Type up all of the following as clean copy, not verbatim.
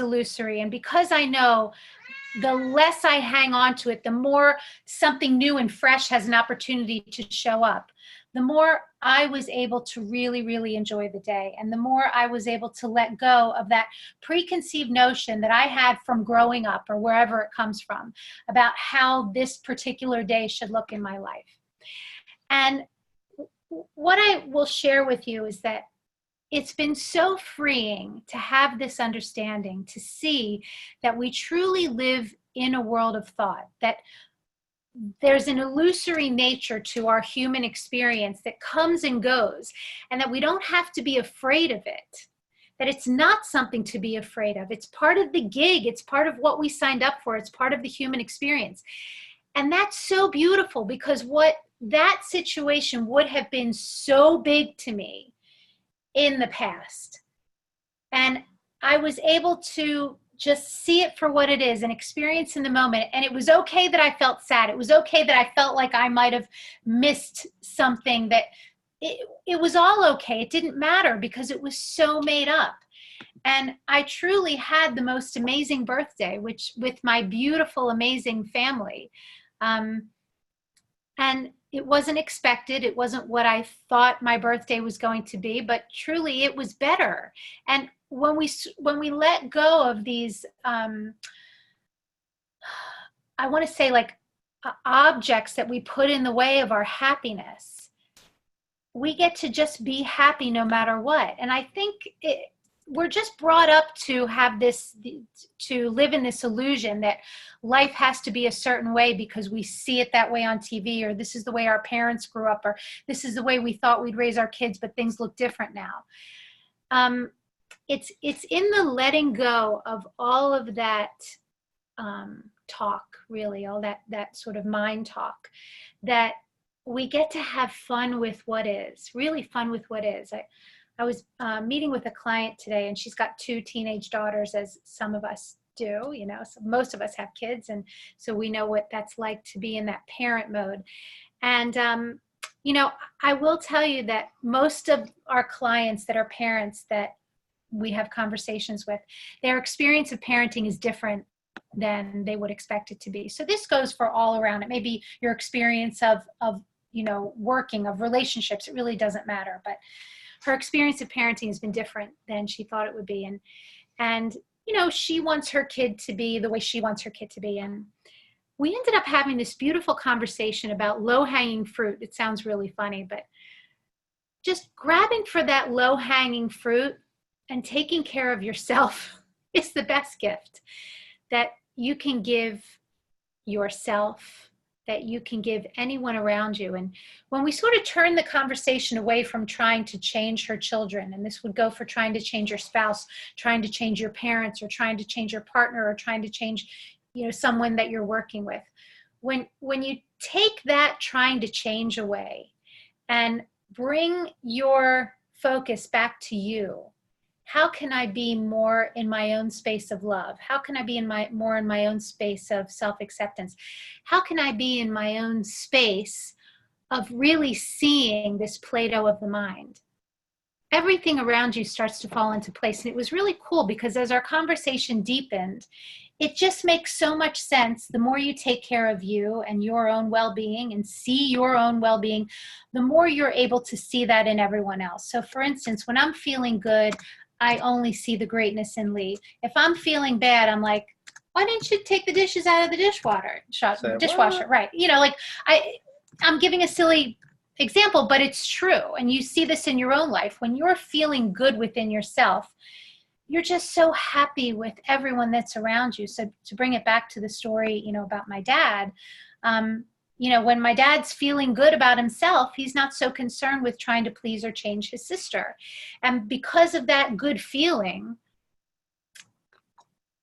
illusory. And because I know the less I hang on to it, the more something new and fresh has an opportunity to show up, the more I was able to really, really enjoy the day. And the more I was able to let go of that preconceived notion that I had from growing up or wherever it comes from about how this particular day should look in my life. And what I will share with you is that it's been so freeing to have this understanding, to see that we truly live in a world of thought, that there's an illusory nature to our human experience that comes and goes, and that we don't have to be afraid of it, that it's not something to be afraid of. It's part of the gig. It's part of what we signed up for. It's part of the human experience. And that's so beautiful, because what that situation would have been so big to me in the past. And I was able to just see it for what it is and experience in the moment. And it was okay that I felt sad. It was okay that I felt like I might have missed something, that it was all okay. It didn't matter because it was so made up. And I truly had the most amazing birthday, which with my beautiful, amazing family. And it wasn't expected. It wasn't what I thought my birthday was going to be, but truly it was better. And when we let go of these, I want to say like objects that we put in the way of our happiness, we get to just be happy no matter what. And I think we're just brought up to have this, to live in this illusion that life has to be a certain way because we see it that way on TV, or this is the way our parents grew up, or this is the way we thought we'd raise our kids, but things look different now. It's in the letting go of all of that talk, really, all that sort of mind talk, that we get to have fun with what is, really fun with what is. I was meeting with a client today, and she's got 2 teenage daughters, as some of us do, you know, so most of us have kids. And so we know what that's like to be in that parent mode. And, you know, I will tell you that most of our clients that are parents that we have conversations with, their experience of parenting is different than they would expect it to be. So this goes for all around. It may be your experience of you know, working, of relationships. It really doesn't matter. But her experience of parenting has been different than she thought it would be. And you know, she wants her kid to be the way she wants her kid to be. And we ended up having this beautiful conversation about low-hanging fruit. It sounds really funny, but just grabbing for that low-hanging fruit and taking care of yourself is the best gift that you can give yourself, that you can give anyone around you. And when we sort of turn the conversation away from trying to change her children, and this would go for trying to change your spouse, trying to change your parents, or trying to change your partner, or trying to change, you know, someone that you're working with. When you take that trying to change away and bring your focus back to you, how can I be more in my own space of love? How can I be more in my own space of self-acceptance? How can I be in my own space of really seeing this Play-Doh of the mind? Everything around you starts to fall into place. And it was really cool because as our conversation deepened, it just makes so much sense. The more you take care of you and your own well-being and see your own well-being, the more you're able to see that in everyone else. So for instance, when I'm feeling good, I only see the greatness in Lee. If I'm feeling bad, I'm like, why didn't you take the dishes out of the dishwasher? Right. You know, like I'm giving a silly example, but it's true. And you see this in your own life. When you're feeling good within yourself, you're just so happy with everyone that's around you. So to bring it back to the story, you know, about my dad, you know, when my dad's feeling good about himself, he's not so concerned with trying to please or change his sister. And because of that good feeling,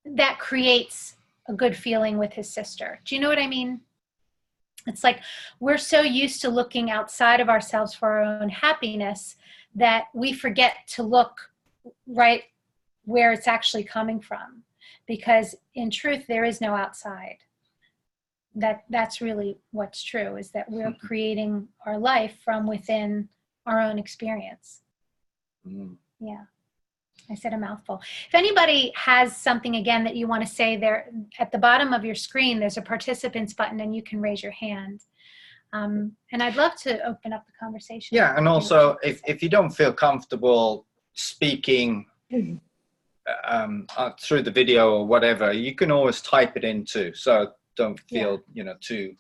that creates a good feeling with his sister. Do you know what I mean? It's like we're so used to looking outside of ourselves for our own happiness that we forget to look right where it's actually coming from. Because in truth, there is no outside. That's really what's true, is that we're creating our life from within our own experience. Yeah. I said a mouthful. If anybody has something, again, that you want to say, there at the bottom of your screen, there's a participants button and you can raise your hand. And I'd love to open up the conversation. Yeah, and also if you don't feel comfortable speaking through the video or whatever, you can always type it in too. So don't feel, you know, too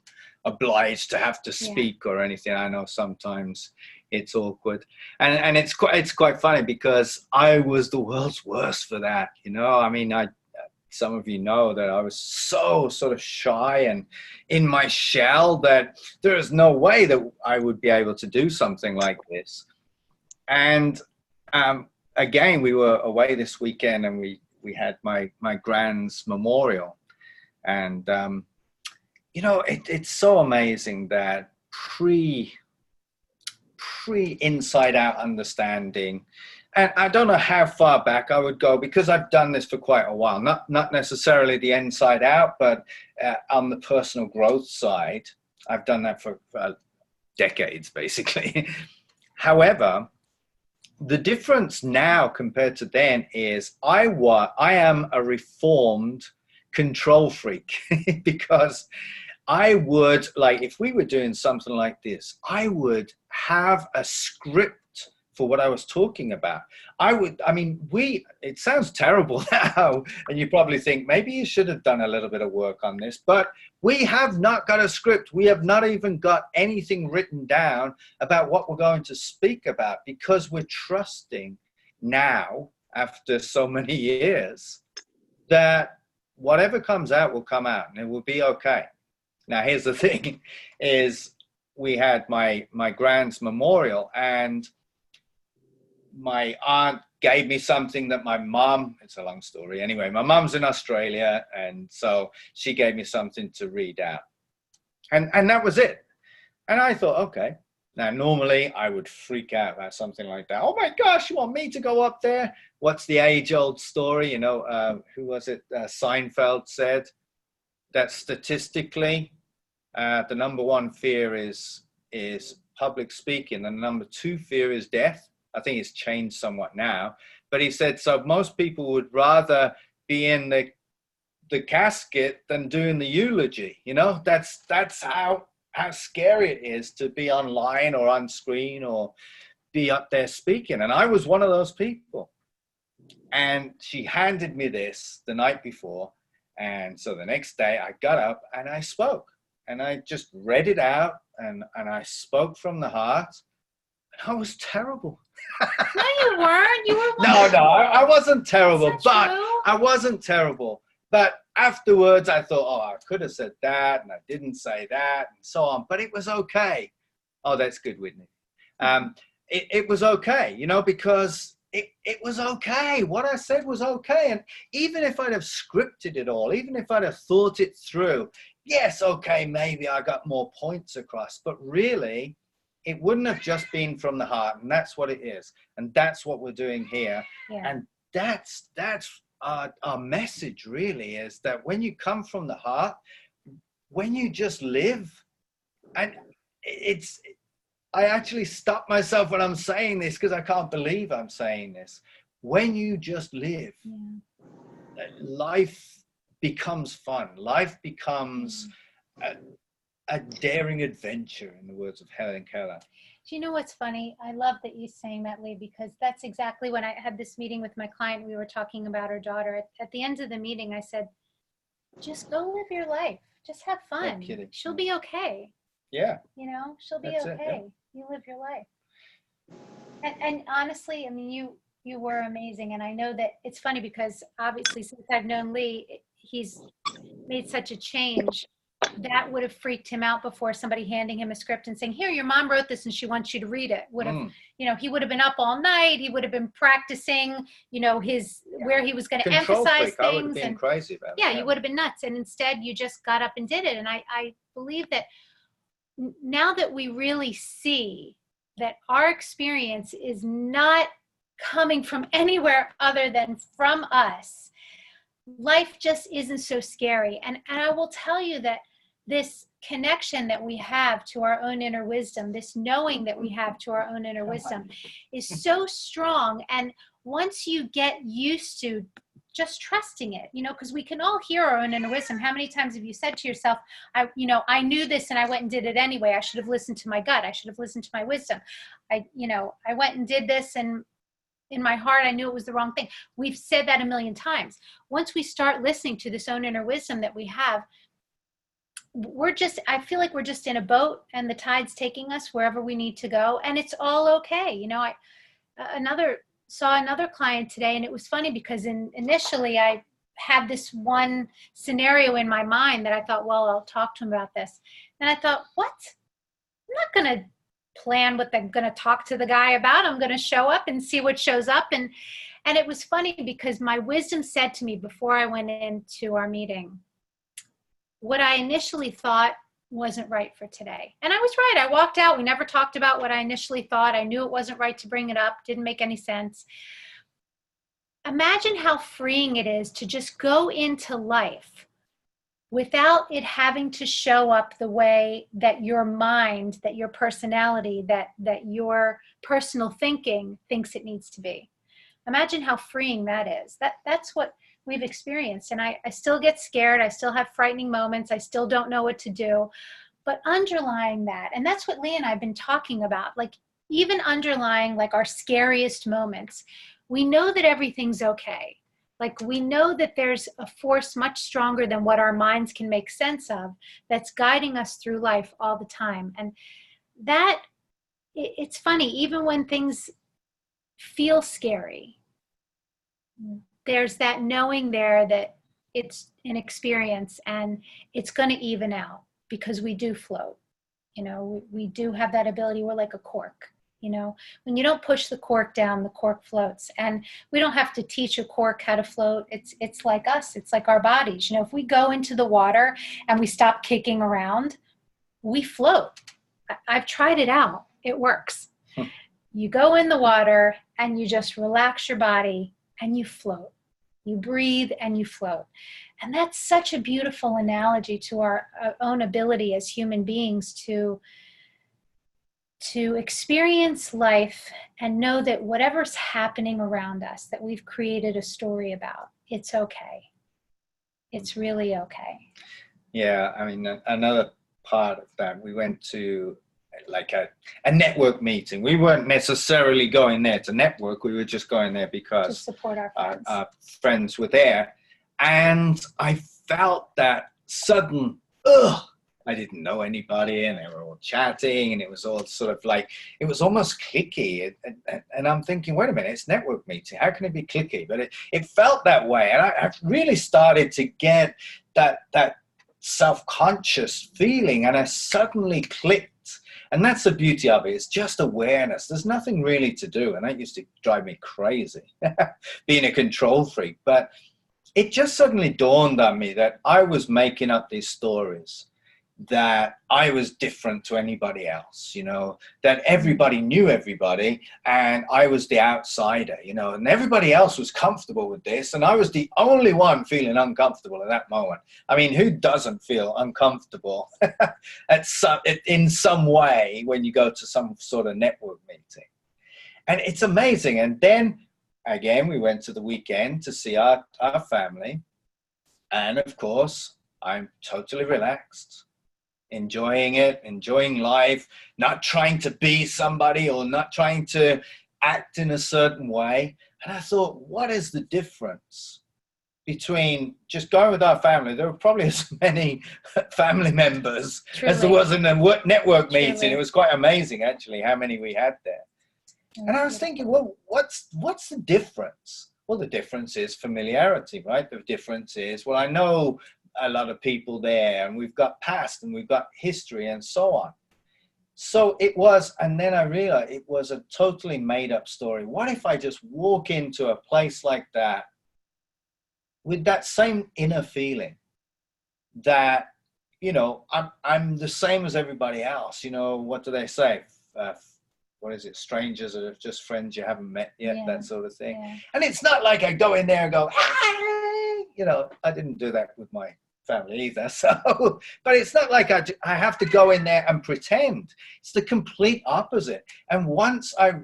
obliged to have to speak or anything. I know sometimes it's awkward, and it's quite funny because I was the world's worst for that. You know, I mean, some of you know that I was so sort of shy and in my shell that there is no way that I would be able to do something like this. And again, we were away this weekend, and we had my grand's memorial, and you know, it's so amazing that pre inside out understanding. And I don't know how far back I would go, because I've done this for quite a while, not necessarily the inside out, but on the personal growth side, I've done that for decades, basically. However, the difference now compared to then is I am a reformed control freak, because I would, like, if we were doing something like this, I would have a script for what I was talking about. It sounds terrible now, and you probably think maybe you should have done a little bit of work on this, but we have not got a script. We have not even got anything written down about what we're going to speak about, because we're trusting now, after so many years, that whatever comes out will come out and it will be okay. Now, here's the thing, is we had my grand's memorial, and my aunt gave me something that my mum, it's a long story. Anyway, my mum's in Australia, and so she gave me something to read out. And that was it. And I thought, okay. Now, normally I would freak out about something like that. Oh my gosh, you want me to go up there? What's the age-old story? You know, who was it? Seinfeld said that statistically, the number one fear is public speaking, and the number two fear is death. I think it's changed somewhat now, but he said, so most people would rather be in the casket than doing the eulogy. You know, that's how scary it is to be online or on screen or be up there speaking. And I was one of those people. And she handed me this the night before. And so the next day I got up and I spoke, and I just read it out, and I spoke from the heart. I was terrible. No, you weren't. You were wonderful. No, I wasn't terrible, but true? I wasn't terrible. But afterwards, I thought, oh, I could have said that, and I didn't say that, and so on. But it was okay. Oh, that's good, Whitney. It was okay, you know, because it was okay. What I said was okay. And even if I'd have scripted it all, even if I'd have thought it through, yes, okay, maybe I got more points across, but really, it wouldn't have just been from the heart, and that's what it is, and that's what we're doing here. And that's our message, really, is that when you come from the heart, when you just live, and I actually stop myself when I'm saying this, because I can't believe I'm saying this. When you just live, life becomes fun. Life becomes a daring adventure, in the words of Helen Keller. Do you know what's funny? I love that you're saying that, Lee, because that's exactly when I had this meeting with my client. We were talking about her daughter. At the end of the meeting, I said, just go live your life. Just have fun. No kidding. She'll be okay. Yeah. You know, she'll be That's okay. You live your life. And honestly, I mean, you were amazing. And I know that it's funny because obviously since I've known Lee, he's made such a change. That would have freaked him out before, somebody handing him a script and saying, here, your mom wrote this and she wants you to read it. Would have, you know, he would have been up all night. He would have been practicing, you know, where he was going to emphasize things. I would have been crazy about it. Yeah, you would have been nuts. And instead you just got up and did it. And I believe that now that we really see that our experience is not coming from anywhere other than from us, life just isn't so scary. And I will tell you that this connection that we have to our own inner wisdom, this knowing that we have to our own inner wisdom, is so strong. And once you get used to just trusting it, because we can all hear our own inner wisdom. How many times have you said to yourself, I knew this and I went and did it anyway. I should have listened to my gut. I should have listened to my wisdom. I went and did this, and in my heart, I knew it was the wrong thing. We've said that a million times. Once we start listening to this own inner wisdom that we have, I feel like we're just in a boat and the tide's taking us wherever we need to go. And it's all okay. I saw another client today, and it was funny because initially I had this one scenario in my mind that I thought, well, I'll talk to him about this. And I thought, what? I'm not going to plan what I'm going to talk to the guy about. I'm going to show up and see what shows up. And it was funny because my wisdom said to me before I went into our meeting, what I initially thought wasn't right for today. And I was right. I walked out. We never talked about what I initially thought. I knew it wasn't right to bring it up. Didn't make any sense. Imagine how freeing it is to just go into life without it having to show up the way that your mind, that your personality, that your personal thinking thinks it needs to be. Imagine how freeing that is. That's what we've experienced. And I still get scared. I still have frightening moments. I still don't know what to do. But underlying that, and that's what Lee and I have been talking about, like even underlying like our scariest moments, we know that everything's okay. Like we know that there's a force much stronger than what our minds can make sense of that's guiding us through life all the time. And that, it's funny, even when things feel scary, there's that knowing there that it's an experience and it's going to even out because we do float. We do have that ability. We're like a cork. When you don't push the cork down, the cork floats. And we don't have to teach a cork how to float. It's like us. It's like our bodies. If we go into the water and we stop kicking around, we float. I've tried it out. It works. You go in the water and you just relax your body and you float. You breathe and you float. And that's such a beautiful analogy to our own ability as human beings to experience life and know that whatever's happening around us, that we've created a story about, it's okay. It's really okay. Yeah, I mean, another part of that, we went to like a network meeting. We weren't necessarily going there to network. We were just going there because to support our friends were there. And I felt that sudden, I didn't know anybody, and they were all chatting, and it was all sort of like, it was almost cliquey. And I'm thinking, wait a minute, it's network meeting. How can it be cliquey? But it felt that way. And I really started to get that self-conscious feeling, and I suddenly clicked. And that's the beauty of it. It's just awareness. There's nothing really to do. And that used to drive me crazy, being a control freak. But it just suddenly dawned on me that I was making up these stories, that I was different to anybody else, that everybody knew everybody and I was the outsider, and everybody else was comfortable with this. And I was the only one feeling uncomfortable at that moment. I mean, who doesn't feel uncomfortable in some way when you go to some sort of network meeting? And it's amazing. And then again, we went to the weekend to see our family. And of course, I'm totally relaxed, enjoying it, enjoying life, not trying to be somebody or not trying to act in a certain way. And I thought, what is the difference between just going with our family? There were probably as many family members as there was in a network meeting. It was quite amazing, actually, how many we had there. And I was thinking, well, what's the difference? Well, the difference is familiarity, right? The difference is, well, I know a lot of people there, and we've got past and we've got history and so on. So it was, and then I realized it was a totally made up story. What if I just walk into a place like that with that same inner feeling that, I'm the same as everybody else. What do they say? What is it? Strangers are just friends you haven't met yet, that sort of thing. Yeah. And it's not like I go in there and go, I didn't do that with my family either. So, but it's not like I have to go in there and pretend. It's the complete opposite. And once I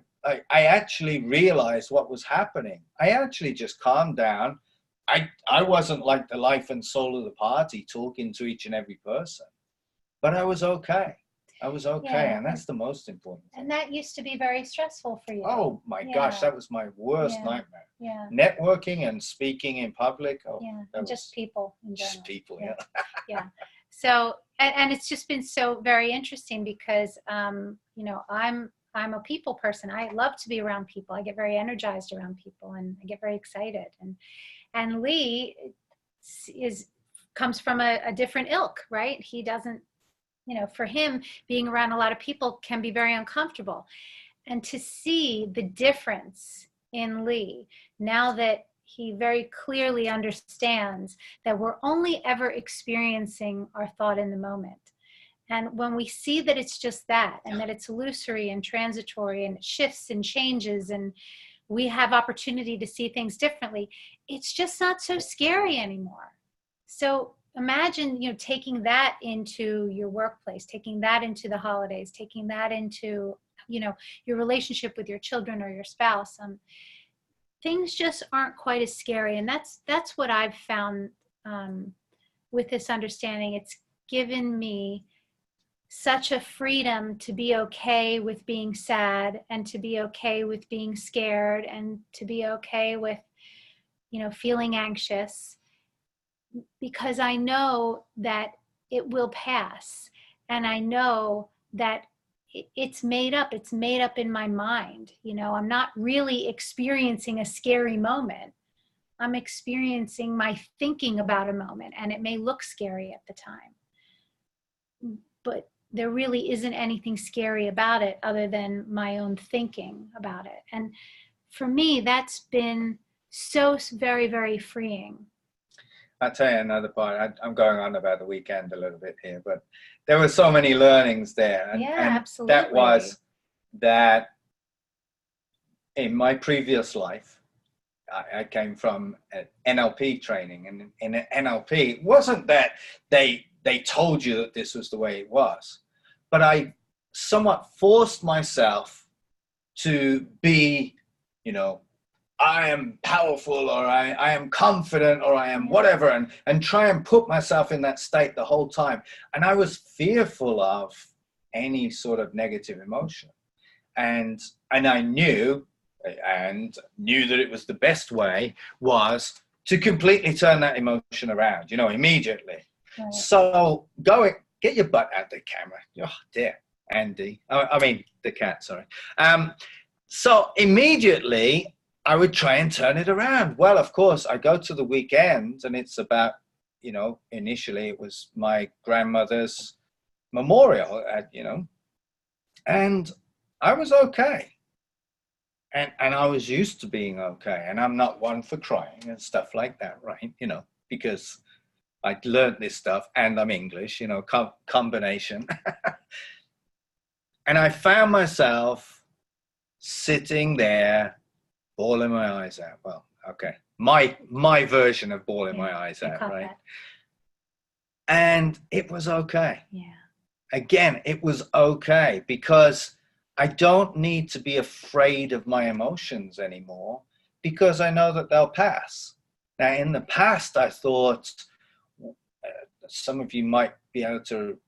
I actually realized what was happening. I actually just calmed down. I wasn't like the life and soul of the party talking to each and every person, but I was okay. I was okay, Yeah, and that's the most important thing. and that used to be very stressful for you. Oh my gosh, that was my worst nightmare. Yeah. Networking and speaking in public. Oh, yeah, and just people in general. Just people, yeah. Yeah. So, and it's just been so very interesting because, you know, I'm a people person. I love to be around people. I get very energized around people, and I get very excited. And Lee comes from a different ilk, right? He doesn't, you know, for him, being around a lot of people can be very uncomfortable. And to see the difference in Lee, now that he very clearly understands that we're only ever experiencing our thought in the moment. And when we see that it's just that, and that it's illusory and transitory, and it shifts and changes, and we have opportunity to see things differently, it's just not so scary anymore. So imagine, you know, taking that into your workplace, taking that into the holidays, taking that into, you know, your relationship with your children or your spouse. Things just aren't quite as scary. And that's what I've found with this understanding. It's given me such a freedom to be okay with being sad, and to be okay with being scared, and to be okay with, you know, feeling anxious, because I know that it will pass. And I know that it's made up in my mind. You know, I'm not really experiencing a scary moment. I'm experiencing my thinking about a moment, and it may look scary at the time, but there really isn't anything scary about it other than my own thinking about it. And for me, that's been so very, very freeing. I'll tell you another part. I'm going on about the weekend a little bit here, but there were so many learnings there. And, Absolutely. That was that in my previous life, I came from an NLP training, and in NLP, it wasn't that they told you that this was the way it was, but I somewhat forced myself to be, you know, I am powerful, or I am confident, or I am whatever, and try and put myself in that state the whole time. And I was fearful of any sort of negative emotion. And I knew that it was the best way was to completely turn that emotion around, you know, immediately. Right. So get your butt out the camera. Oh, dear, Andy. I mean, the cat, sorry. So immediately, I would try and turn it around. Well, of course, I go to the weekend, and it's about, you know, initially it was my grandmother's memorial, you know, and I was okay. And I was used to being okay. And I'm not one for crying and stuff like that, right? You know, because I learned this stuff, and I'm English, you know, combination. And I found myself sitting there, bawling my eyes out. Well, okay. My version of bawling my eyes out, right? That. And it was okay. Yeah. Again, it was okay, because I don't need to be afraid of my emotions anymore, because I know that they'll pass. Now, in the past, I thought, some of you might be able to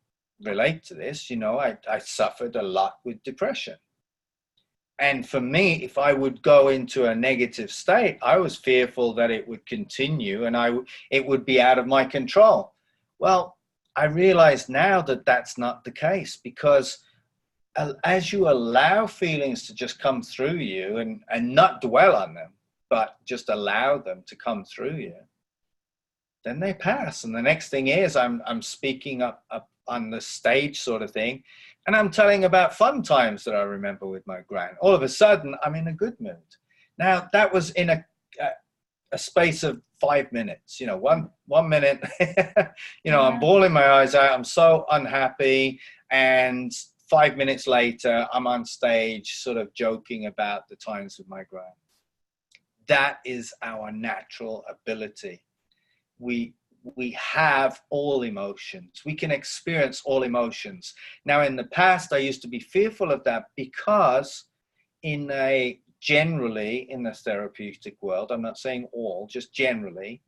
relate to this, you know, I suffered a lot with depression. And for me, if I would go into a negative state, I was fearful that it would continue, and it would be out of my control. Well, I realize now that that's not the case, because as you allow feelings to just come through you, and not dwell on them, but just allow them to come through you, then they pass. And the next thing is I'm speaking up on the stage sort of thing, and I'm telling about fun times that I remember with my gran. All of a sudden, I'm in a good mood. Now, that was in a space of 5 minutes, you know, one minute, you know, I'm bawling my eyes out. I'm so unhappy. And 5 minutes later, I'm on stage sort of joking about the times with my gran. That is our natural ability. We have all emotions. We can experience all emotions. Now, in the past, I used to be fearful of that, because generally in the therapeutic world, I'm not saying all, just generally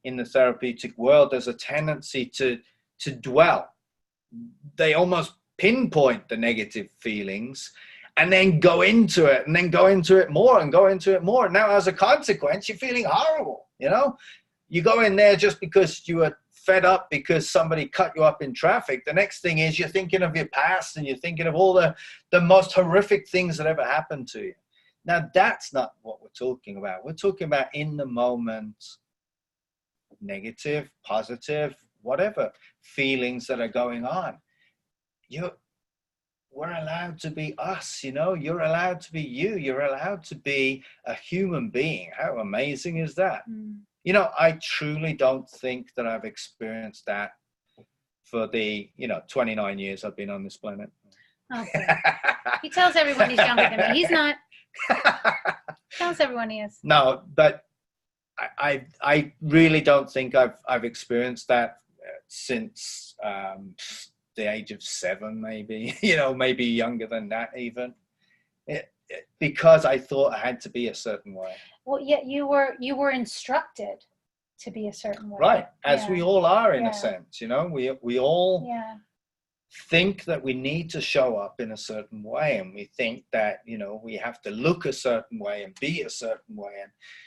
in the therapeutic world, there's a tendency to dwell. They almost pinpoint the negative feelings and then go into it and then go into it more and go into it more. Now, as a consequence, you're feeling horrible. You go in there just because you were fed up because somebody cut you up in traffic. The next thing is you're thinking of your past and you're thinking of all the most horrific things that ever happened to you. Now, that's not what we're talking about. We're talking about in the moment, negative, positive, whatever feelings that are going on. We're allowed to be us, you're allowed to be you. You're allowed to be a human being. How amazing is that? I truly don't think that I've experienced that for the, 29 years I've been on this planet. Okay. He tells everyone he's younger than me. He's not. Tells everyone he is. No, but I really don't think I've experienced that since the age of 7, maybe, maybe younger than that even, because I thought I had to be a certain way. Well, yeah, you were instructed to be a certain way. Right, as we all are in a sense, we all think that we need to show up in a certain way, and we think that we have to look a certain way and be a certain way,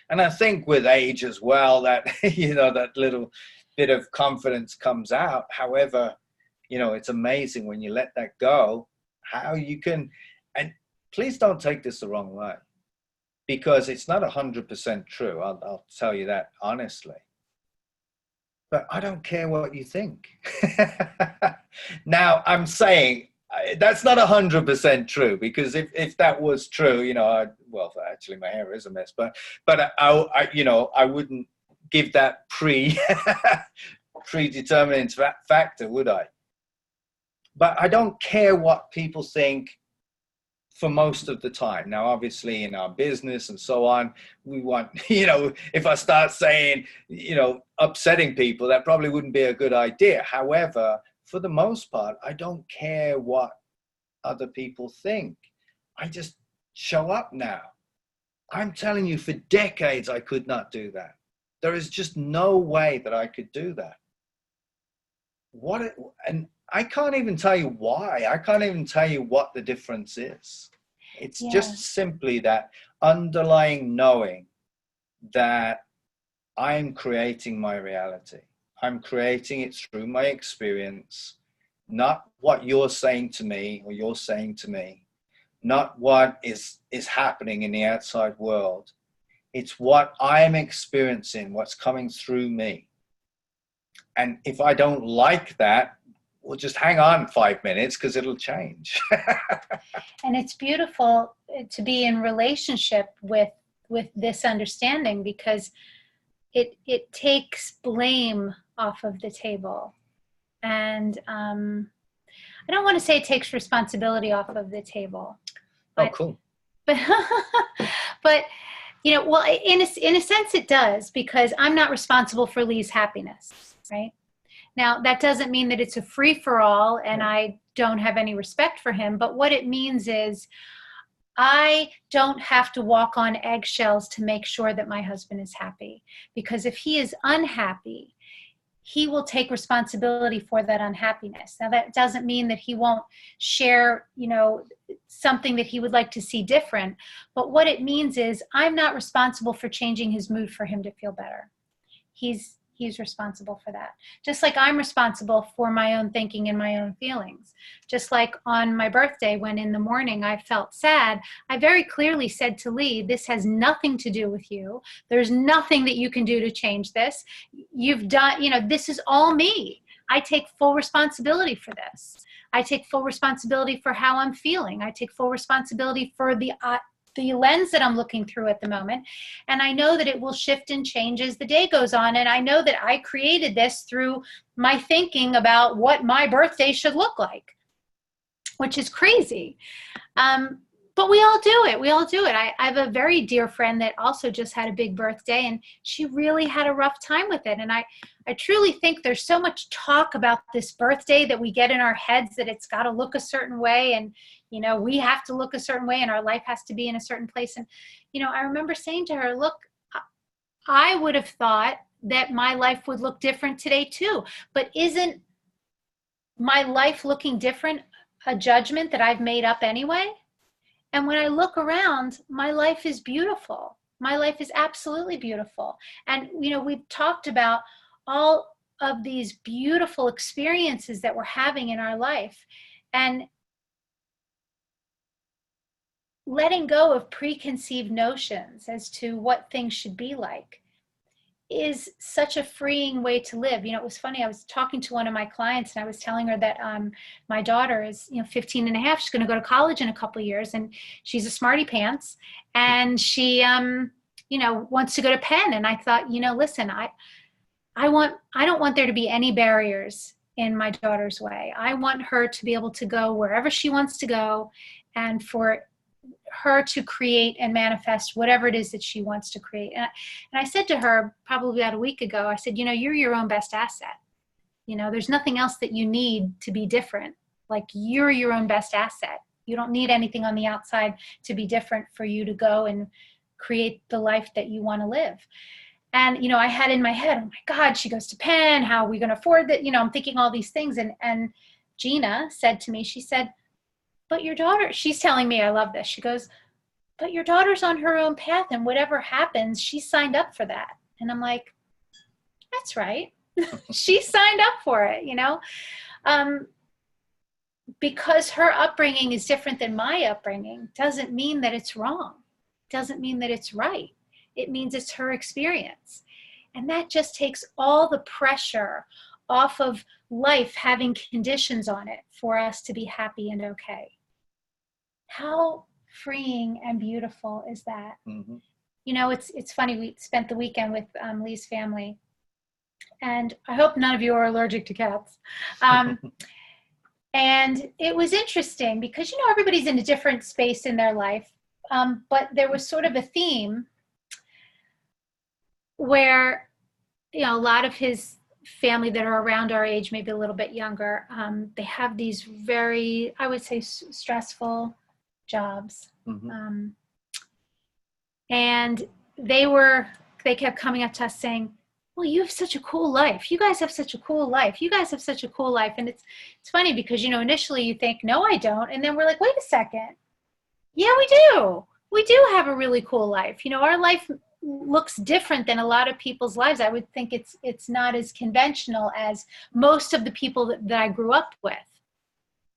and I think with age as well that that little bit of confidence comes out. However, it's amazing when you let that go, how you can, and please don't take this the wrong way, because it's not 100% true. I'll tell you that honestly. But I don't care what you think. Now, I'm saying that's not 100% true, because if that was true, actually my hair is a mess, but I wouldn't give that predetermining factor, would I? But I don't care what people think for most of the time. Now, obviously, in our business and so on, we want, if I start saying, upsetting people, that probably wouldn't be a good idea. However, for the most part, I don't care what other people think. I just show up now. I'm telling you, for decades, I could not do that. There is just no way that I could do that. And I can't even tell you why. I can't even tell you what the difference is. It's just simply that underlying knowing that I'm creating my reality. I'm creating it through my experience, not what you're saying to me or you're saying to me, not what is happening in the outside world. It's what I'm experiencing, what's coming through me. And if I don't like that, we'll just hang on 5 minutes, because it'll change. And it's beautiful to be in relationship with this understanding, because it takes blame off of the table. And I don't want to say it takes responsibility off of the table. But, oh, cool. But well, in a sense it does, because I'm not responsible for Lee's happiness, right? Now, that doesn't mean that it's a free-for-all and I don't have any respect for him, but what it means is I don't have to walk on eggshells to make sure that my husband is happy, because if he is unhappy, he will take responsibility for that unhappiness. Now, that doesn't mean that he won't share, something that he would like to see different, but what it means is I'm not responsible for changing his mood for him to feel better. He's responsible for that. Just like I'm responsible for my own thinking and my own feelings. Just like on my birthday, when in the morning I felt sad, I very clearly said to Lee, this has nothing to do with you. There's nothing that you can do to change this. You've done, this is all me. I take full responsibility for this. I take full responsibility for how I'm feeling. I take full responsibility for the lens that I'm looking through at the moment. And I know that it will shift and change as the day goes on. And I know that I created this through my thinking about what my birthday should look like, which is crazy. But we all do it. We all do it. I have a very dear friend that also just had a big birthday, and she really had a rough time with it. And I truly think there's so much talk about this birthday that we get in our heads that it's got to look a certain way. And, you know, we have to look a certain way and our life has to be in a certain place. And, you know, I remember saying to her, look, I would have thought that my life would look different today too. But isn't my life looking different a judgment that I've made up anyway? And when I look around, my life is beautiful. My life is absolutely beautiful. And, you know, we've talked about all of these beautiful experiences that we're having in our life. And letting go of preconceived notions as to what things should be like is such a freeing way to live. You know, it was funny. I was talking to one of my clients and I was telling her that my daughter is, 15 and a half. She's going to go to college in a couple of years, and she's a smarty pants, and she, wants to go to Penn. And I thought, listen, I don't want there to be any barriers in my daughter's way. I want her to be able to go wherever she wants to go, and for her to create and manifest whatever it is that she wants to create. And I said to her probably about a week ago, I said, you're your own best asset. There's nothing else that you need to be different. Like, you're your own best asset. You don't need anything on the outside to be different for you to go and create the life that you want to live. And, I had in my head, oh my God, she goes to Penn. How are we going to afford that? I'm thinking all these things. And Gina said to me, she said, but your daughter, she's telling me, I love this. She goes, but your daughter's on her own path, and whatever happens, she signed up for that. And I'm like, that's right. She signed up for it, because her upbringing is different than my upbringing doesn't mean that it's wrong. Doesn't mean that it's right. It means it's her experience. And that just takes all the pressure off of life having conditions on it for us to be happy and okay. How freeing and beautiful is that? Mm-hmm. It's funny, we spent the weekend with Lee's family, and I hope none of you are allergic to cats. And it was interesting because, everybody's in a different space in their life, but there was sort of a theme where, a lot of his family that are around our age, maybe a little bit younger, they have these very, I would say, stressful jobs. Mm-hmm. And they kept coming up to us saying, well, you have such a cool life. You guys have such a cool life. You guys have such a cool life. And it's funny because, initially you think, no, I don't. And then we're like, wait a second. Yeah, we do. We do have a really cool life. Our life looks different than a lot of people's lives. I would think it's not as conventional as most of the people that I grew up with.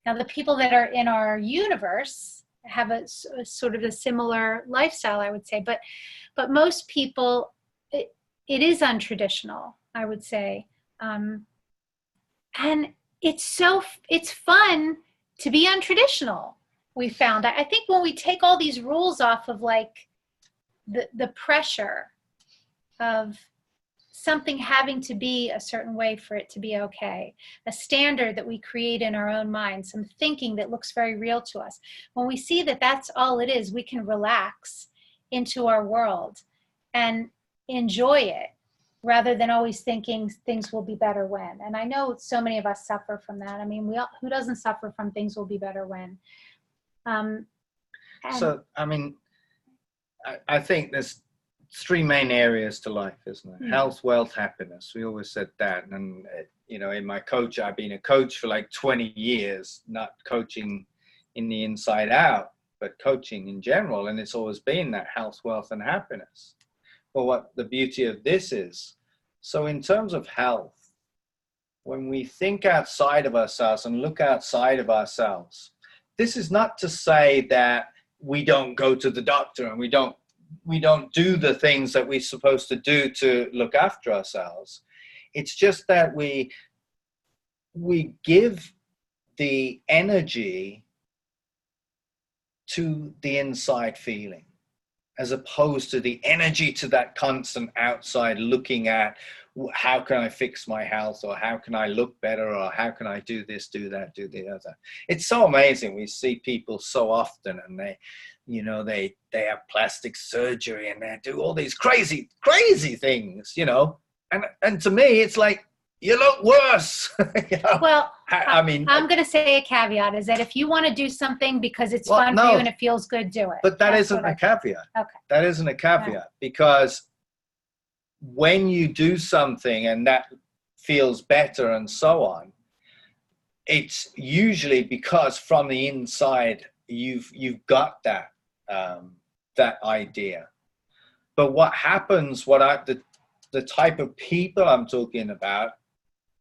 Now, the people that are in our universe have a sort of a similar lifestyle, I would say. But most people, it is untraditional, I would say. And it's fun to be untraditional, we found. I think when we take all these rules off of, like, the pressure of something having to be a certain way for it to be okay, a standard that we create in our own mind, some thinking that looks very real to us. When we see that that's all it is, we can relax into our world and enjoy it rather than always thinking things will be better when. And I know so many of us suffer from that. I mean, who doesn't suffer from things will be better when? I think there's three main areas to life, isn't it? Mm-hmm. Health, wealth, happiness. We always said that. And, in my coach, I've been a coach for like 20 years, not coaching in the inside out, but coaching in general. And it's always been that health, wealth, and happiness. Well, what the beauty of this is, so in terms of health, when we think outside of ourselves and look outside of ourselves, this is not to say that we don't go to the doctor and we don't do the things that we're supposed to do to look after ourselves. It's just that we give the energy to the inside feeling. as opposed to the energy to that constant outside looking at how can I fix my health, or how can I look better, or how can I do this, do that, do the other. It's so amazing. We see people so often, and they have plastic surgery and they do all these crazy things, and to me it's like, you look worse. Well, I mean, I'm going to say a caveat is that if you want to do something because it's fun for you and it feels good, do it. But that isn't a caveat. Okay. That isn't a caveat, because when you do something and that feels better and so on, it's usually because from the inside you've got that idea. But what happens, the type of people I'm talking about,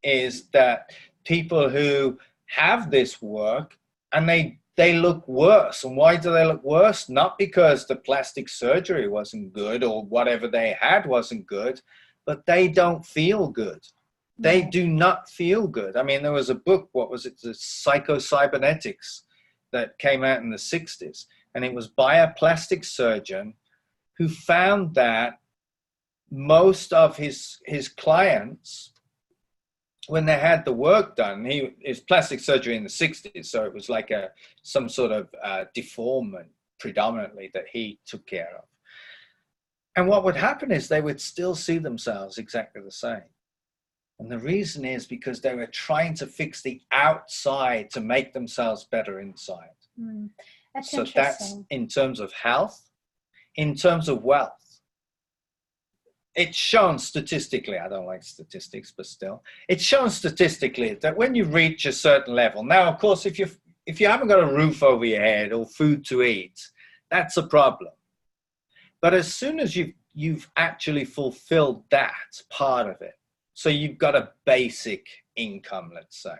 is that people who have this work and they look worse. And why do they look worse? Not because the plastic surgery wasn't good or whatever they had wasn't good, but they don't feel good. They do not feel good. I mean, there was a book, what was it? The Psycho-Cybernetics, that came out in the 60s. And it was by a plastic surgeon who found that most of his clients, when they had the work done, his plastic surgery in the 60s, so it was like some sort of deformment predominantly that he took care of. And what would happen is they would still see themselves exactly the same. And the reason is because they were trying to fix the outside to make themselves better inside. That's so interesting. That's in terms of health. In terms of wealth, it's shown statistically, I don't like statistics, but still, it's shown statistically that when you reach a certain level, now, of course, if you haven't got a roof over your head or food to eat, that's a problem. But as soon as you've actually fulfilled that part of it, so you've got a basic income, let's say.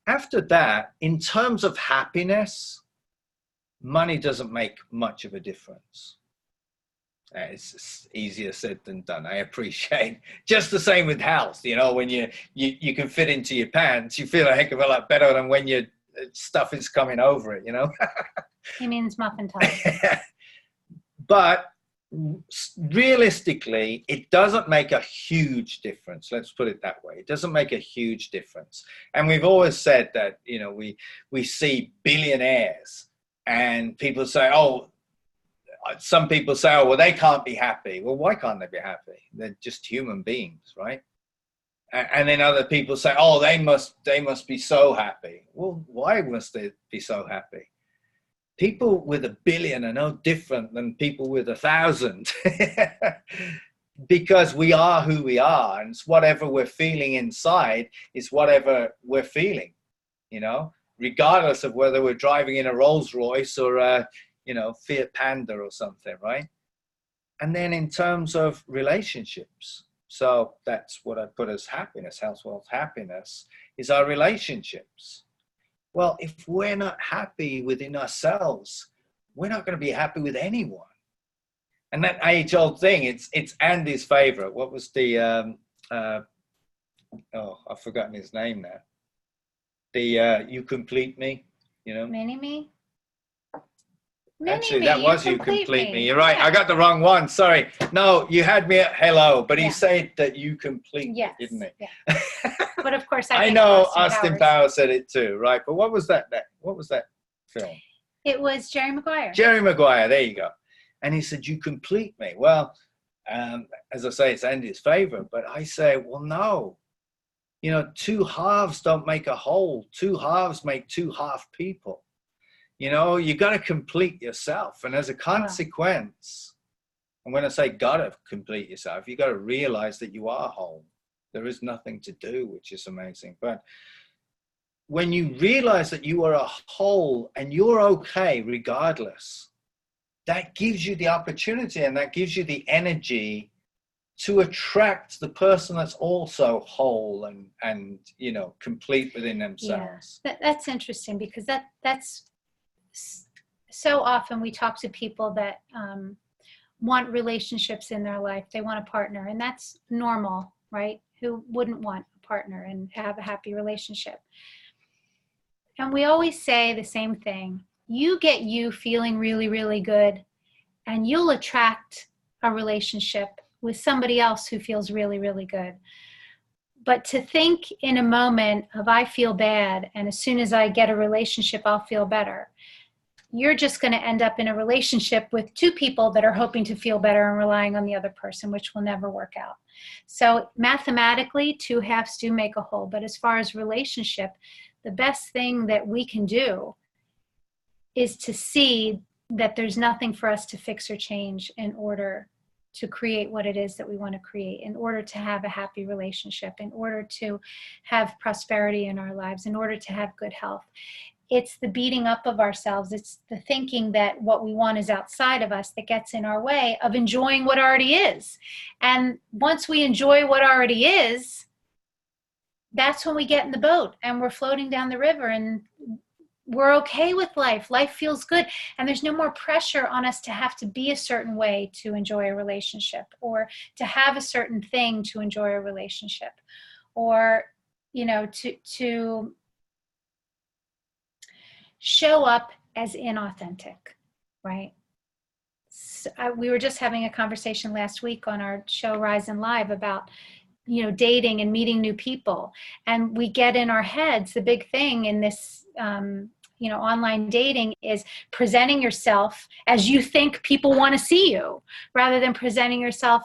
After that, in terms of happiness, money doesn't make much of a difference. It's easier said than done. I appreciate. Just the same with health. When you can fit into your pants, you feel a heck of a lot better than when your stuff is coming over it. He means muffin top. But realistically, it doesn't make a huge difference. Let's put it that way. It doesn't make a huge difference. And we've always said that, we see billionaires and people say, some people say, well, they can't be happy. Well, why can't they be happy? They're just human beings, right? And then other people say, they must be so happy. Well, why must they be so happy? People with 1 billion are no different than people with 1,000 because we are who we are, and it's whatever we're feeling inside is whatever we're feeling, regardless of whether we're driving in a Rolls Royce or a Fiat Panda or something, right? And then in terms of relationships, so that's what I put as happiness, health, wealth, happiness, is our relationships. Well, if we're not happy within ourselves, we're not going to be happy with anyone. And that age-old thing, it's Andy's favorite. What was the, I've forgotten his name now. The You Complete Me, Mini-me? Actually, that was You Complete Me. You're right. Yeah. I got the wrong one. Sorry. No, you had me at hello, but he said that you complete me, didn't he? Yeah. But of course, I know Austin Powers said it too, right? But what was that film? It was Jerry Maguire. Jerry Maguire. There you go. And he said, you complete me. Well, as I say, it's Andy's favorite, but I say, well, no. Two halves don't make a whole. Two halves make two half people. You got to complete yourself. And as a consequence, and when I say got to complete yourself, you got to realize that you are whole. There is nothing to do, which is amazing. But when you realize that you are a whole and you're okay regardless, that gives you the opportunity and that gives you the energy to attract the person that's also whole and complete within themselves. Yeah. That's interesting, because that's so often we talk to people that want relationships in their life. They want a partner, and that's normal, right? Who wouldn't want a partner and have a happy relationship? And we always say the same thing. You get you feeling really, really good, and you'll attract a relationship with somebody else who feels really, really good. But to think in a moment of I feel bad, and as soon as I get a relationship, I'll feel better, you're just going to end up in a relationship with two people that are hoping to feel better and relying on the other person, which will never work out. So mathematically, two halves do make a whole. But as far as relationship, the best thing that we can do is to see that there's nothing for us to fix or change in order to create what it is that we want to create, in order to have a happy relationship, in order to have prosperity in our lives, in order to have good health. It's the beating up of ourselves. It's the thinking that what we want is outside of us that gets in our way of enjoying what already is. And once we enjoy what already is, that's when we get in the boat and we're floating down the river and we're okay with life. Life feels good. And there's no more pressure on us to have to be a certain way to enjoy a relationship, or to have a certain thing to enjoy a relationship, or, you know, to show up as inauthentic, right? So we were just having a conversation last week on our show Rise and Live about, you know, dating and meeting new people. And we get in our heads, the big thing in this, you know, online dating is presenting yourself as you think people want to see you, rather than presenting yourself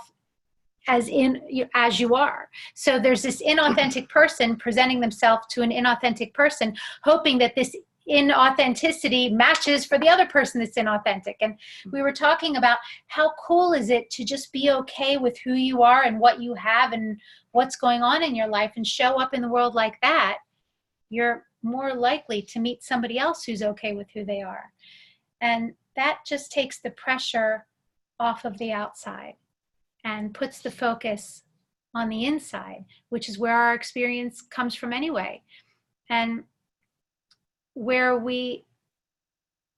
as you are. So there's this inauthentic person presenting themselves to an inauthentic person, hoping that this inauthenticity matches for the other person that's inauthentic. And we were talking about how cool is it to just be okay with who you are and what you have and what's going on in your life, and show up in the world like that. You're more likely to meet somebody else who's okay with who they are. And that just takes the pressure off of the outside and puts the focus on the inside, which is where our experience comes from anyway. And where we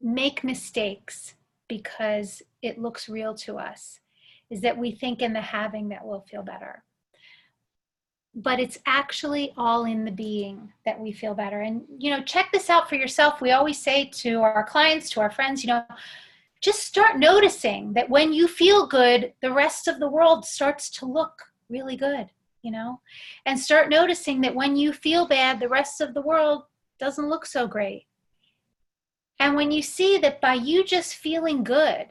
make mistakes because it looks real to us is that we think in the having that we'll feel better. But it's actually all in the being that we feel better. And, you know, check this out for yourself. We always say to our clients, to our friends, you know, just start noticing that when you feel good, the rest of the world starts to look really good, you know, and start noticing that when you feel bad, the rest of the world doesn't look so great. And when you see that by you just feeling good,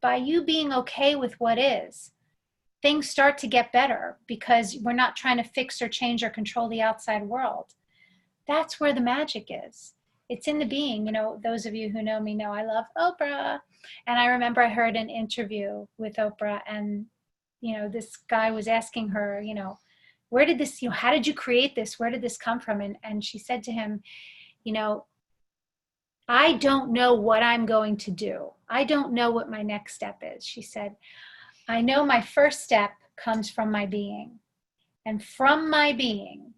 by you being okay with what is, things start to get better because we're not trying to fix or change or control the outside world. That's where the magic is. It's in the being. You know, those of you who know me know I love Oprah. And I remember I heard an interview with Oprah, and, you know, this guy was asking her, you know, where did this, you know, how did you create this? Where did this come from? And she said to him, you know, I don't know what I'm going to do. I don't know what my next step is. She said, I know my first step comes from my being, and from my being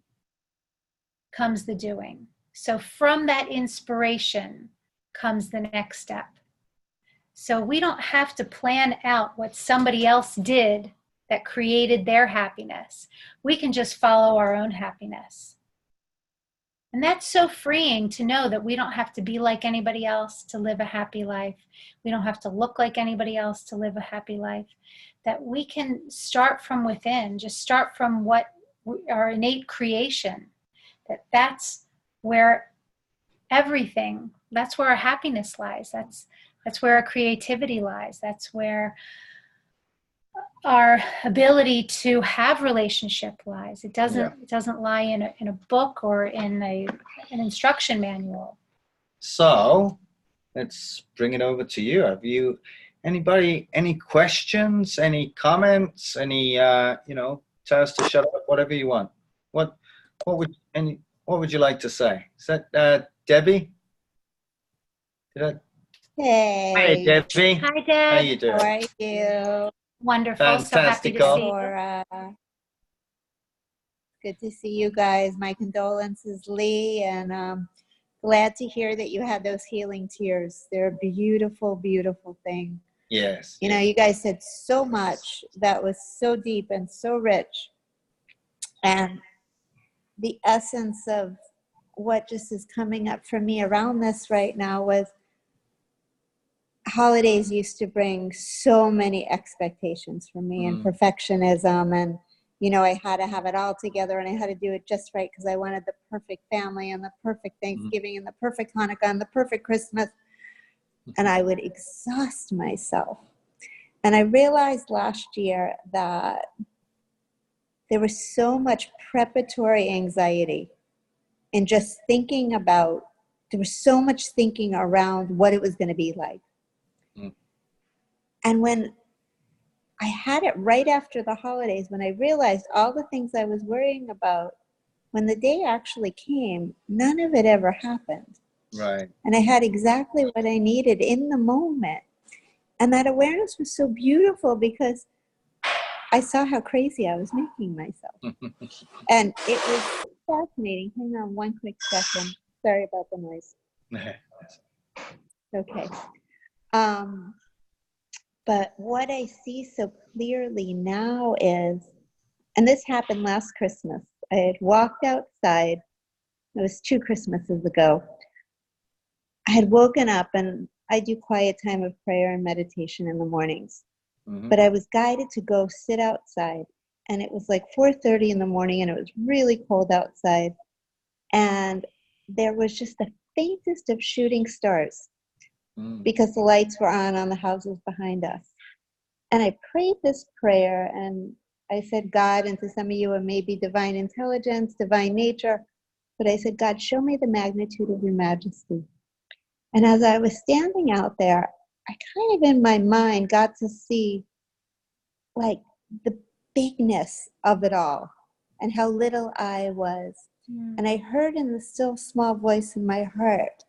comes the doing. So from that inspiration comes the next step. So we don't have to plan out what somebody else did that created their happiness. We can just follow our own happiness. And that's so freeing to know that we don't have to be like anybody else to live a happy life. We don't have to look like anybody else to live a happy life. That we can start from within, just start from what our innate creation. That's where everything, that's where our happiness lies. That's where our creativity lies. That's where our ability to have relationship lies. It doesn't lie in a book or in an instruction manual. So let's bring it over to you. Have you any questions, any comments, any you know, tell us to shut up, whatever you want. What would you like to say? Is that Debbie? Hey. Hi, Debbie. Hi, Deb. How you doing? How are you? Wonderful. So happy to Fantastical. see you. Laura. Good to see you guys. My condolences, Lee, and glad to hear that you had those healing tears. They're a beautiful, beautiful thing. Yes. You know, you guys said so much that was so deep and so rich. And the essence of what just is coming up for me around this right now was holidays used to bring so many expectations from me and perfectionism, and you know, I had to have it all together and I had to do it just right because I wanted the perfect family and the perfect Thanksgiving and the perfect Hanukkah and the perfect Christmas, and I would exhaust myself. And I realized last year that there was so much preparatory anxiety in just thinking about, there was so much thinking around what it was going to be like. And when I had it right after the holidays, when I realized all the things I was worrying about, when the day actually came, none of it ever happened. Right. And I had exactly what I needed in the moment. And that awareness was so beautiful because I saw how crazy I was making myself. And it was fascinating. Hang on one quick second. Sorry about the noise. Okay. But what I see so clearly now is, and this happened last Christmas. I had walked outside. It was 2 Christmases ago. I had woken up, and I do quiet time of prayer and meditation in the mornings. But I was guided to go sit outside. And it was like 4:30 in the morning, and it was really cold outside. And there was just the faintest of shooting stars because the lights were on the houses behind us. And I prayed this prayer, and I said, God, and to some of you it may be divine intelligence, divine nature, but I said, God, show me the magnitude of your majesty. And as I was standing out there, I kind of in my mind got to see like the bigness of it all and how little I was. And I heard in the still small voice in my heart,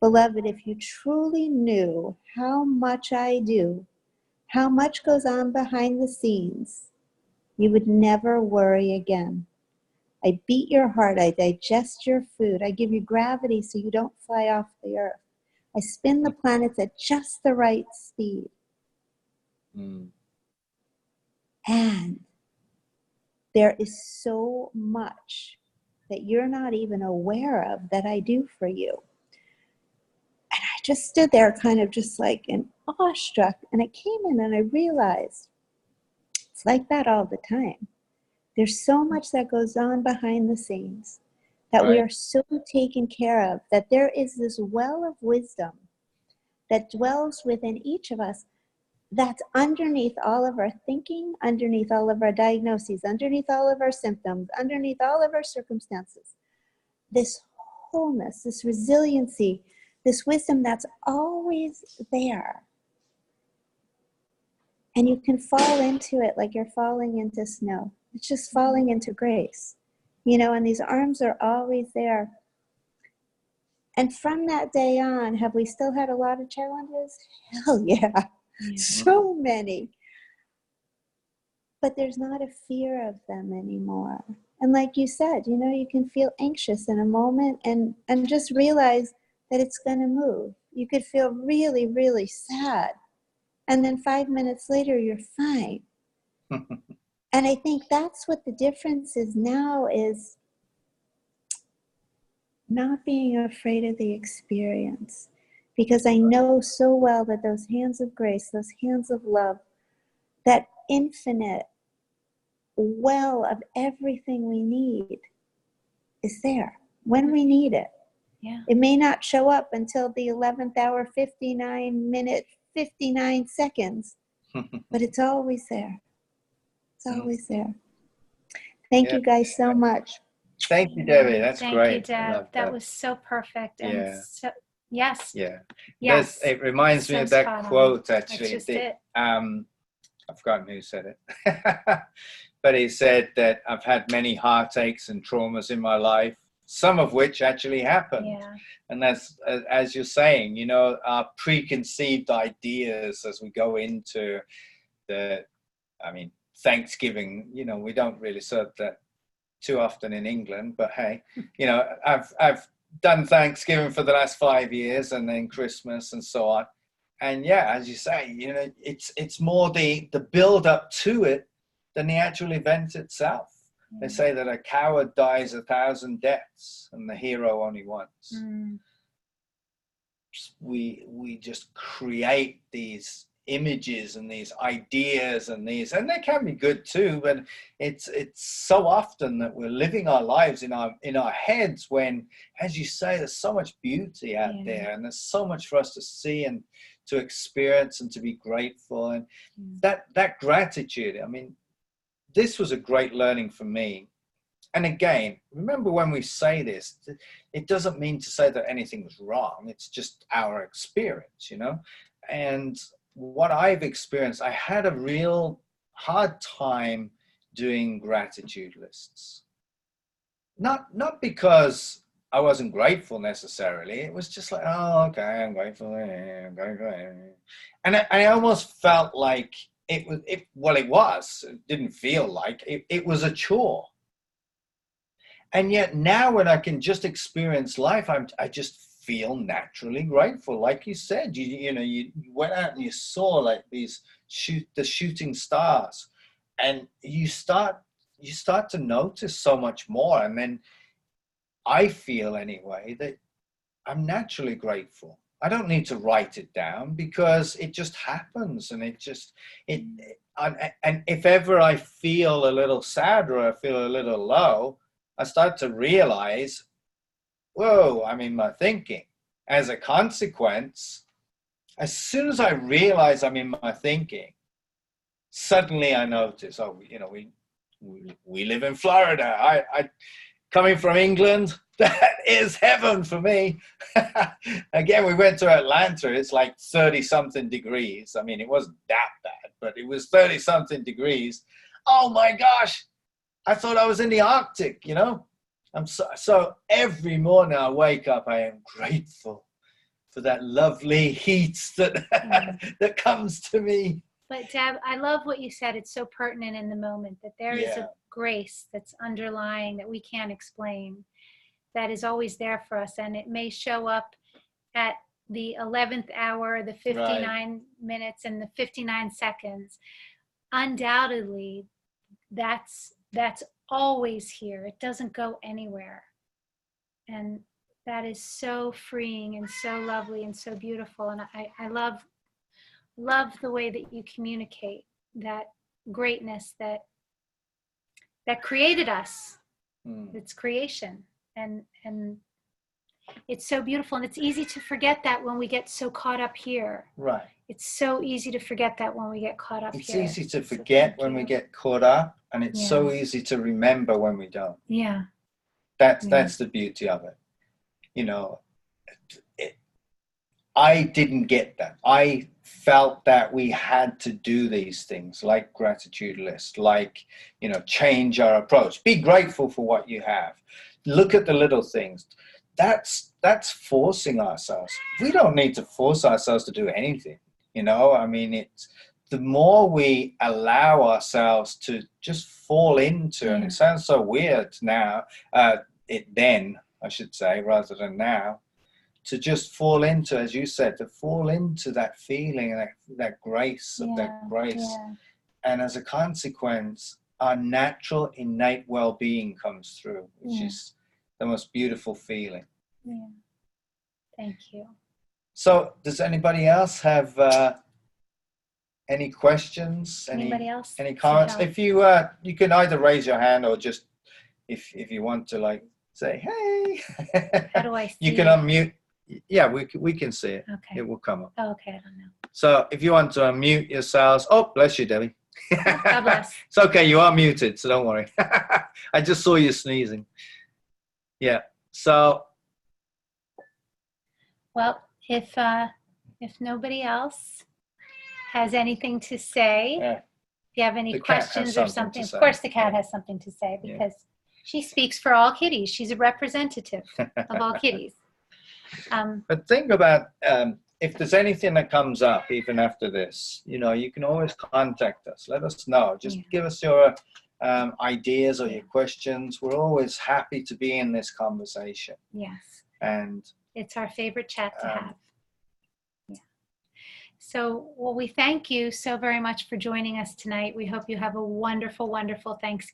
beloved, if you truly knew how much I do, how much goes on behind the scenes, you would never worry again. I beat your heart, I digest your food, I give you gravity so you don't fly off the earth. I spin the planets at just the right speed. And there is so much that you're not even aware of that I do for you. And I just stood there kind of just like in awestruck. And I came in and I realized it's like that all the time. There's so much that goes on behind the scenes that we are so taken care of, that there is this well of wisdom that dwells within each of us that's underneath all of our thinking, underneath all of our diagnoses, underneath all of our symptoms, underneath all of our circumstances. This wholeness, this resiliency, this wisdom that's always there. And you can fall into it like you're falling into snow. It's just falling into grace. You know, and these arms are always there. And from that day on, have we still had a lot of challenges? Hell yeah. So many. But there's not a fear of them anymore. And like you said, you know, you can feel anxious in a moment and just realize that it's going to move. You could feel really, really sad. And then 5 minutes later, you're fine. And I think that's what the difference is now, is not being afraid of the experience. Because I know so well that those hands of grace, those hands of love, that infinite well of everything we need is there when we need it. Yeah. It may not show up until the 11th hour, 59 minute, 59 seconds, but it's always there. It's always there. Thank you guys so much. Thank you, Debbie. That's Thank great. you, I Deb. love That was so perfect. And so, yes. Yeah. Yes. It reminds me So of that spot on. quote, That's actually. just it. I've forgotten who said it. But he said that I've had many heartaches and traumas in my life, some of which actually happened. Yeah. And that's, as you're saying, you know, our preconceived ideas as we go into Thanksgiving, you know, we don't really serve that too often in England, but hey, you know, I've done Thanksgiving for the last 5 years, and then Christmas and so on. And yeah, as you say, you know, it's more the build up to it than the actual event itself. They say that a coward dies 1,000 deaths and the hero only once. we just create these images and these ideas and they can be good too, but it's so often that we're living our lives in our heads, when, as you say, there's so much beauty out there, and there's so much for us to see and to experience and to be grateful. And that gratitude, I mean, this was a great learning for me. And again, remember, when we say this, it doesn't mean to say that anything was wrong. It's just our experience, you know. And what I've experienced, I had a real hard time doing gratitude lists. Not because I wasn't grateful necessarily. It was just like, oh, okay, I'm grateful. I'm grateful. And I almost felt like it didn't feel like it was a chore. And yet now, when I can just experience life, I just feel naturally grateful. Like you said, you went out and you saw like the shooting stars, and you start to notice so much more. And then I feel, anyway, that I'm naturally grateful. I don't need to write it down, because it just happens, and and if ever I feel a little sad or I feel a little low, I start to realize, whoa, I'm in my thinking. As a consequence, as soon as I realize I'm in my thinking, suddenly I notice, oh, we live in Florida. I coming from England, that is heaven for me. Again, we went to Atlanta. It's like 30-something degrees. I mean, it wasn't that bad, but it was 30-something degrees. Oh my gosh, I thought I was in the Arctic, you know. I'm so every morning I wake up, I am grateful for that lovely heat that comes to me. But Deb, I love what you said. It's so pertinent in the moment, that there is a grace that's underlying, that we can't explain, that is always there for us. And it may show up at the 11th hour, the 59 minutes and the 59 seconds. Undoubtedly, that's always here. It doesn't go anywhere. And that is so freeing and so lovely and so beautiful. And I love the way that you communicate that greatness that created us. It's creation. And it's so beautiful. And it's easy to forget that when we get so caught up here. Right. It's so easy to forget that when we get caught up here. It's easy to forget when we get caught up, and it's so easy to remember when we don't. Yeah. That's the beauty of it. You know, I didn't get that. I felt that we had to do these things, like gratitude list, like, change our approach. Be grateful for what you have. Look at the little things. That's forcing ourselves. We don't need to force ourselves to do anything. I mean, it's the more we allow ourselves to just fall into, and it sounds so weird now, then I should say, rather than now, to just fall into, as you said, to fall into that feeling, that grace of that grace. Yeah. And as a consequence, our natural innate well-being comes through, which is the most beautiful feeling. Yeah. Thank you. So does anybody else have any questions? Anybody else? Any comments? If you you can either raise your hand, or just if you want to, like, say, hey. How do I see you can unmute. Yeah, we can see it. Okay. It will come up. Oh, okay, I don't know. So if you want to unmute yourselves. Oh, bless you, Debbie. God bless. It's okay, you are muted, so don't worry. I just saw you sneezing. Yeah. So. Well, if nobody else has anything to say, if you have any questions or something, of course the cat has something to say, because she speaks for all kitties. She's a representative of all kitties. But think about if there's anything that comes up even after this, you can always contact us. Let us know. Just give us your ideas or your questions. We're always happy to be in this conversation. Yes. And it's our favorite chat to have. Yeah. So, well, we thank you so very much for joining us tonight. We hope you have a wonderful, wonderful Thanksgiving.